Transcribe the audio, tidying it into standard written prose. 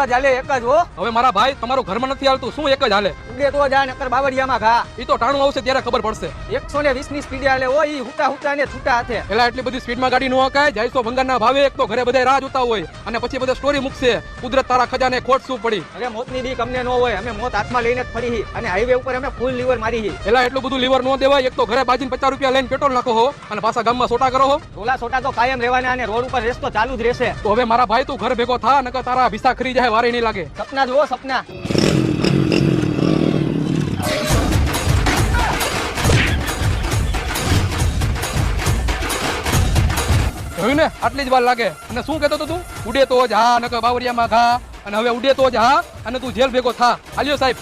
જ હાલે, એક જ હો. હવે મારા ભાઈ તમારું ઘરમાં નથી હાલતું, શું એક જ હાલે? ઉડે તો જા, નકર બાવળિયામાં ઘા. ઈ તો ટાણું આવશે ત્યારે ખબર પડશે. 120 ની સ્પીડે હાલે હો, ઈ હુટા ને છૂટા હાથે. એલા એટલી બધી સ્પીડમાં ગાડી ન હકાય. જાયસો ભંગારના ભાવે એક તો ઘરે બધા રાહ જોતા હોય અને પછી બધા સ્ટોરી મૂકશે કુદરત તારા ખજાને ખોટ શું પડી. અરે મોતની બીક અમને ન હોય, અમે મોત હાથમાં લઈને જ ફરી અને હાઈવે ઉપર અમે ફૂલ લીવર મારી. એલા એટલું બધું લીવર ન દેવાય. એક તો ઘરે બાજીને 50 રૂપિયા લઈને પેટ્રોલ નાખો હો અને પાછા ગામમાં સોટા કરો હો. રોલા સોટા તો કાયમ રહેવાના અને રોડ ઉપર રેસ તો ચાલુ જ રહેશે. તો હવે મારા ભાઈ તું ઘર ભેગો થા, નકર તારા ભીસા ખરી જાય વારે નહીં લાગે. સપના જુઓ, સપના. જોયું ને, આટલી જ વાર લાગે. અને શું કહેતો હતો તું? ઉડે તો જ હા, નકર બાવરિયામાં ઘા. અને હવે ઉડે તો જ હા અને તું જેલ ભેગો થા. હાલ્યો સાહેબ.